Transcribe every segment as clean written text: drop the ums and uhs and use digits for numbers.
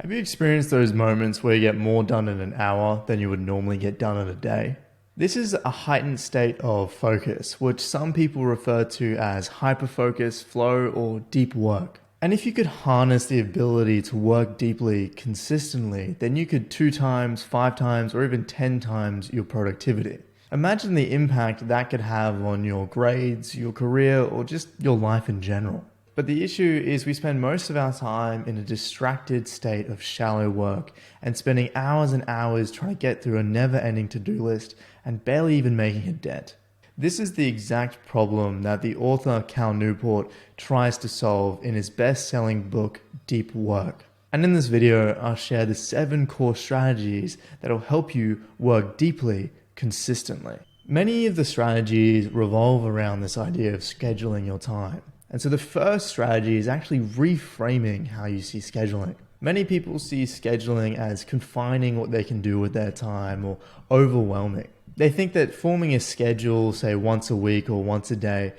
Have you experienced those moments where you get more done in an hour than you would normally get done in a day? This is a heightened state of focus, which some people refer to as hyperfocus, flow, or deep work. And if you could harness the ability to work deeply consistently, then you could 2 times, 5 times, or even 10 times your productivity. Imagine the impact that could have on your grades, your career, or just your life in general. But the issue is we spend most of our time in a distracted state of shallow work and spending hours and hours trying to get through a never-ending to-do list and barely even making a dent. This is the exact problem that the author Cal Newport tries to solve in his best-selling book, Deep Work. And in this video, I'll share the 7 core strategies that will help you work deeply, consistently. Many of the strategies revolve around this idea of scheduling your time. And so the first strategy is actually reframing how you see scheduling. Many people see scheduling as confining what they can do with their time or overwhelming. They think that forming a schedule, say once a week or once a day,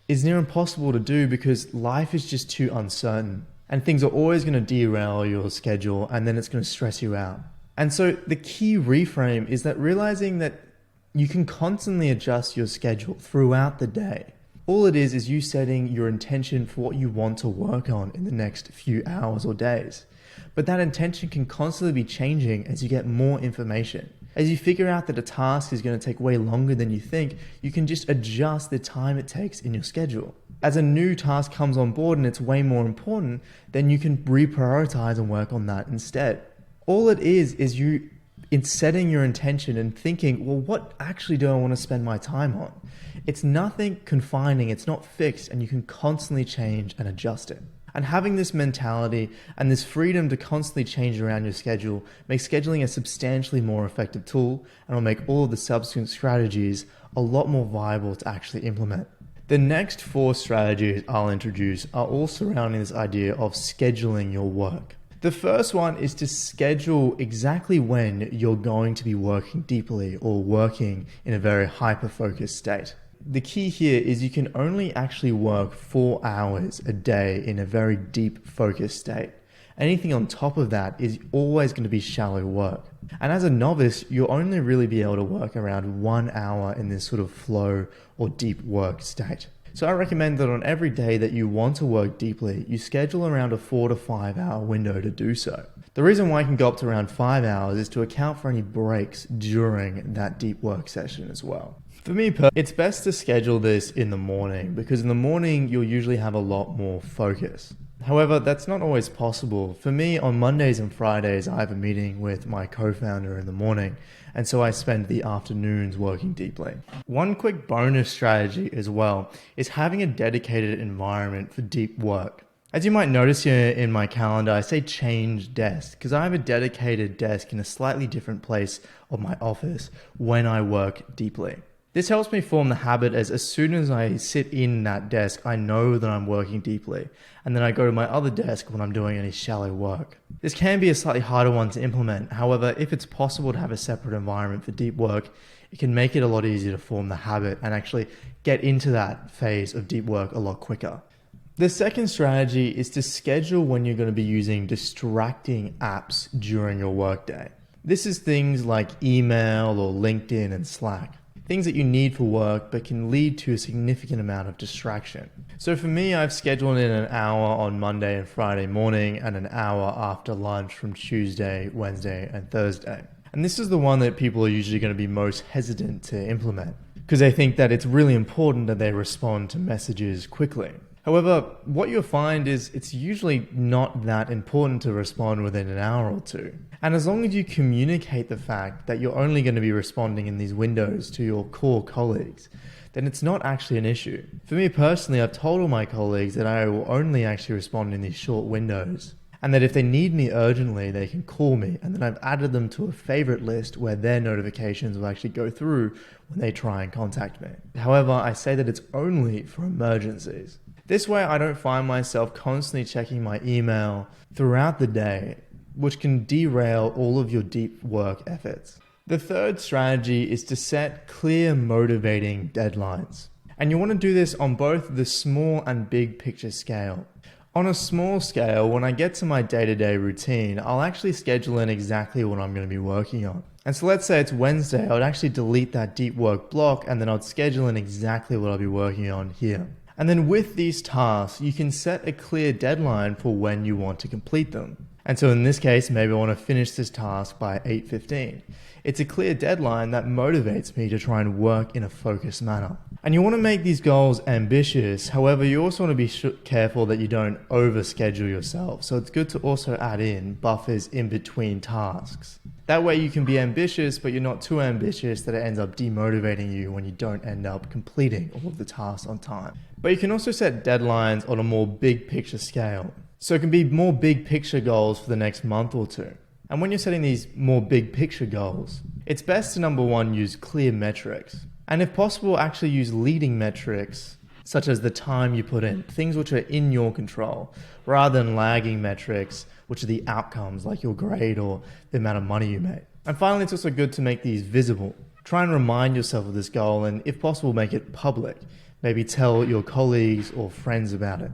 is near impossible to do because life is just too uncertain and things are always going to derail your schedule and then it's going to stress you out. And so the key reframe is that realizing that you can constantly adjust your schedule throughout the day. All it is you setting your intention for what you want to work on in the next few hours or days. But that intention can constantly be changing as you get more information. As you figure out that a task is going to take way longer than you think, you can just adjust the time it takes in your schedule. As a new task comes on board and it's way more important, then you can reprioritize and work on that instead. All it is you in setting your intention and thinking, well, what actually do I want to spend my time on? It's nothing confining, it's not fixed, and you can constantly change and adjust it. And having this mentality and this freedom to constantly change around your schedule makes scheduling a substantially more effective tool and will make all of the subsequent strategies a lot more viable to actually implement. The next 4 strategies I'll introduce are all surrounding this idea of scheduling your work. The first one is to schedule exactly when you're going to be working deeply or working in a very hyper-focused state. The key here is you can only actually work 4 hours a day in a very deep focused state. Anything on top of that is always going to be shallow work. And as a novice, you'll only really be able to work around 1 hour in this sort of flow or deep work state. So I recommend that on every day that you want to work deeply, you schedule around a 4 to 5 hour window to do so. The reason why I can go up to around 5 hours is to account for any breaks during that deep work session as well. For me, it's best to schedule this in the morning because in the morning you'll usually have a lot more focus. However, that's not always possible. For me, on Mondays and Fridays, I have a meeting with my co-founder in the morning, and so I spend the afternoons working deeply. One quick bonus strategy as well is having a dedicated environment for deep work. As you might notice here in my calendar, I say change desk because I have a dedicated desk in a slightly different place of my office when I work deeply. This helps me form the habit as soon as I sit in that desk, I know that I'm working deeply, and then I go to my other desk when I'm doing any shallow work. This can be a slightly harder one to implement. However, if it's possible to have a separate environment for deep work, it can make it a lot easier to form the habit and actually get into that phase of deep work a lot quicker. The second strategy is to schedule when you're going to be using distracting apps during your workday. This is things like email or LinkedIn and Slack. Things that you need for work but can lead to a significant amount of distraction. So for me, I've scheduled in an hour on Monday and Friday morning and an hour after lunch from Tuesday, Wednesday, and Thursday. And this is the one that people are usually going to be most hesitant to implement because they think that it's really important that they respond to messages quickly. However, what you'll find is it's usually not that important to respond within an hour or two. And as long as you communicate the fact that you're only going to be responding in these windows to your core colleagues, then it's not actually an issue. For me personally, I've told all my colleagues that I will only actually respond in these short windows, and that if they need me urgently, they can call me, and then I've added them to a favorite list where their notifications will actually go through when they try and contact me. However, I say that it's only for emergencies. This way I don't find myself constantly checking my email throughout the day, which can derail all of your deep work efforts. The third strategy is to set clear, motivating deadlines. And you want to do this on both the small and big picture scale. On a small scale, when I get to my day-to-day routine, I'll actually schedule in exactly what I'm going to be working on. And so let's say it's Wednesday, I would actually delete that deep work block and then I'd schedule in exactly what I'll be working on here. And then with these tasks, you can set a clear deadline for when you want to complete them. And so in this case, maybe I want to finish this task by 8:15. It's a clear deadline that motivates me to try and work in a focused manner. And you want to make these goals ambitious. However, you also want to be careful that you don't overschedule yourself. So it's good to also add in buffers in between tasks. That way you can be ambitious, but you're not too ambitious that it ends up demotivating you when you don't end up completing all of the tasks on time. But you can also set deadlines on a more big picture scale. So it can be more big picture goals for the next month or two. And when you're setting these more big picture goals, it's best to number one, use clear metrics. And if possible, actually use leading metrics, such as the time you put in, things which are in your control, rather than lagging metrics, which are the outcomes like your grade or the amount of money you made. And finally, it's also good to make these visible. Try and remind yourself of this goal and if possible, make it public. Maybe tell your colleagues or friends about it.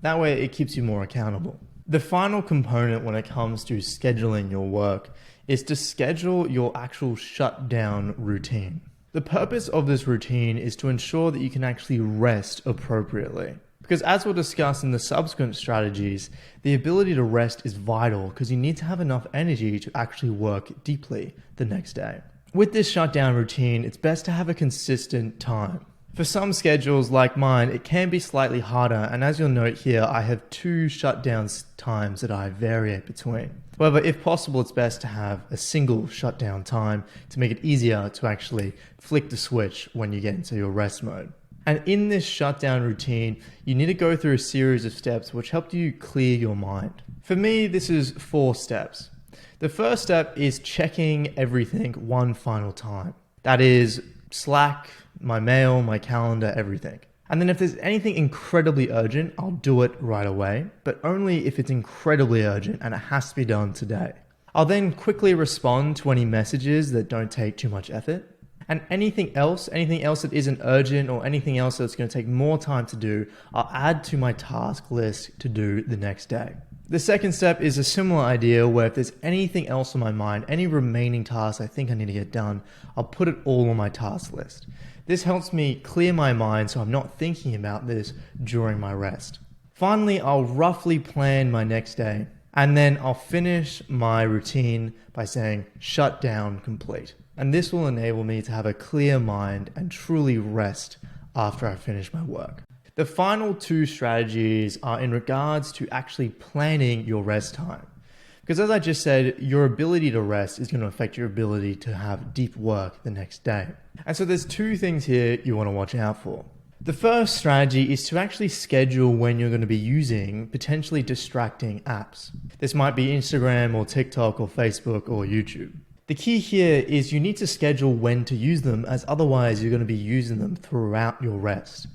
That way it keeps you more accountable. The final component when it comes to scheduling your work is to schedule your actual shutdown routine. The purpose of this routine is to ensure that you can actually rest appropriately. Because as we'll discuss in the subsequent strategies, the ability to rest is vital because you need to have enough energy to actually work deeply the next day. With this shutdown routine, it's best to have a consistent time. For some schedules like mine, it can be slightly harder, and as you'll note here, I have 2 shutdown times that I vary between. However, if possible, it's best to have a single shutdown time to make it easier to actually flick the switch when you get into your rest mode. And in this shutdown routine, you need to go through a series of steps which help you clear your mind. For me, this is 4 steps. The first step is checking everything one final time. That is Slack, my mail, my calendar, everything. And then if there's anything incredibly urgent, I'll do it right away, but only if it's incredibly urgent and it has to be done today. I'll then quickly respond to any messages that don't take too much effort. And anything else that isn't urgent or anything else that's going to take more time to do, I'll add to my task list to do the next day. The second step is a similar idea where if there's anything else on my mind, any remaining tasks I think I need to get done, I'll put it all on my task list. This helps me clear my mind so I'm not thinking about this during my rest. Finally, I'll roughly plan my next day and then I'll finish my routine by saying shut down complete. And this will enable me to have a clear mind and truly rest after I finish my work. The final 2 strategies are in regards to actually planning your rest time. Because as I just said, your ability to rest is going to affect your ability to have deep work the next day. And so there's 2 things here you want to watch out for. The first strategy is to actually schedule when you're going to be using potentially distracting apps. This might be Instagram or TikTok or Facebook or YouTube. The key here is you need to schedule when to use them, as otherwise you're going to be using them throughout your rest.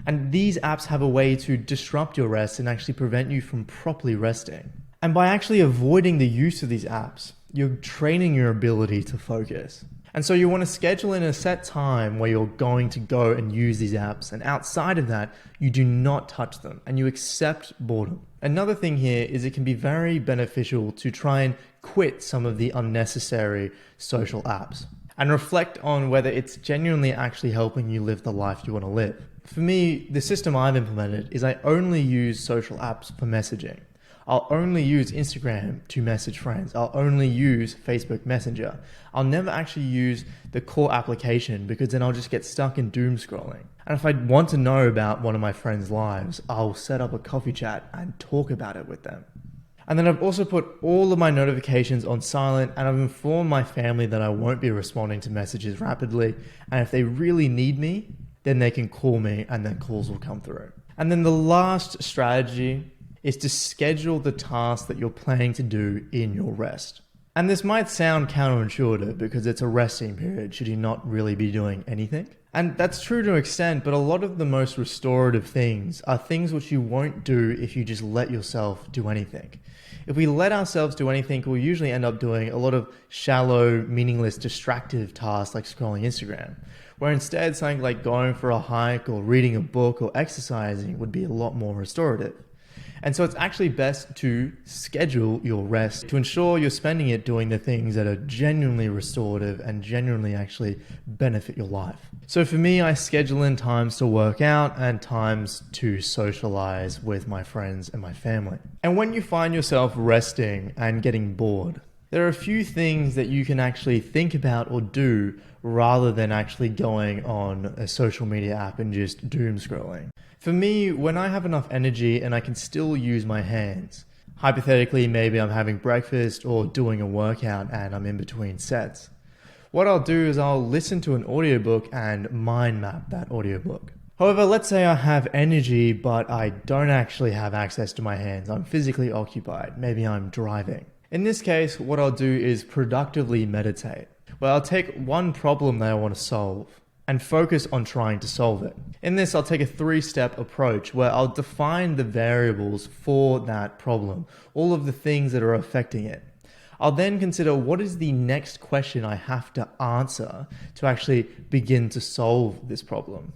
And these apps have a way to disrupt your rest and actually prevent you from properly resting. And by actually avoiding the use of these apps, you're training your ability to focus. And so you want to schedule in a set time where you're going to go and use these apps. And outside of that, you do not touch them and you accept boredom. Another thing here is it can be very beneficial to try and quit some of the unnecessary social apps and reflect on whether it's genuinely actually helping you live the life you want to live. For me, the system I've implemented is I only use social apps for messaging. I'll only use Instagram to message friends. I'll only use Facebook Messenger. I'll never actually use the core application because then I'll just get stuck in doom scrolling. And if I want to know about one of my friends' lives, I'll set up a coffee chat and talk about it with them. And then I've also put all of my notifications on silent and I've informed my family that I won't be responding to messages rapidly. And if they really need me, then they can call me and then calls will come through. And then the last strategy is to schedule the tasks that you're planning to do in your rest. And this might sound counterintuitive because it's a resting period should you not really be doing anything. And that's true to an extent, but a lot of the most restorative things are things which you won't do if you just let yourself do anything. If we let ourselves do anything, we'll usually end up doing a lot of shallow, meaningless, distractive tasks like scrolling Instagram, where instead something like going for a hike or reading a book or exercising would be a lot more restorative. And so it's actually best to schedule your rest to ensure you're spending it doing the things that are genuinely restorative and genuinely actually benefit your life. So for me, I schedule in times to work out and times to socialize with my friends and my family. And when you find yourself resting and getting bored, there are a few things that you can actually think about or do rather than actually going on a social media app and just doom scrolling. For me, when I have enough energy and I can still use my hands, hypothetically, maybe I'm having breakfast or doing a workout and I'm in between sets, what I'll do is I'll listen to an audiobook and mind map that audiobook. However, let's say I have energy, but I don't actually have access to my hands. I'm physically occupied. Maybe I'm driving. In this case, what I'll do is productively meditate, where I'll take one problem that I want to solve and focus on trying to solve it. In this, I'll take a 3-step approach where I'll define the variables for that problem, all of the things that are affecting it. I'll then consider what is the next question I have to answer to actually begin to solve this problem.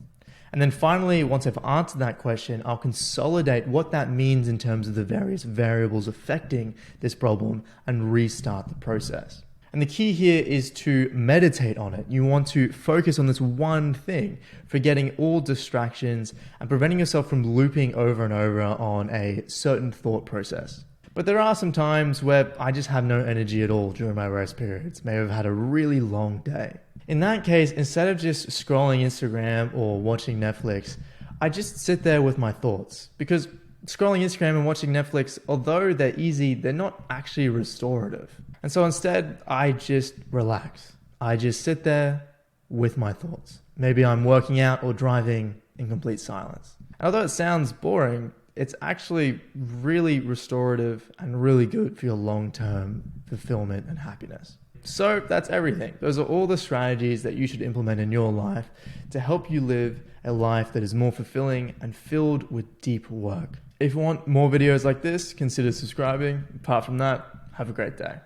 And then finally, once I've answered that question, I'll consolidate what that means in terms of the various variables affecting this problem and restart the process. And the key here is to meditate on it. You want to focus on this one thing, forgetting all distractions and preventing yourself from looping over and over on a certain thought process. But there are some times where I just have no energy at all during my rest periods. Maybe I've had a really long day. In that case, instead of just scrolling Instagram or watching Netflix, I just sit there with my thoughts. Because scrolling Instagram and watching Netflix, although they're easy, they're not actually restorative. And so instead, I just relax. I just sit there with my thoughts. Maybe I'm working out or driving in complete silence. And although it sounds boring, it's actually really restorative and really good for your long-term fulfillment and happiness. So that's everything. Those are all the strategies that you should implement in your life to help you live a life that is more fulfilling and filled with deep work. If you want more videos like this, consider subscribing. Apart from that, have a great day.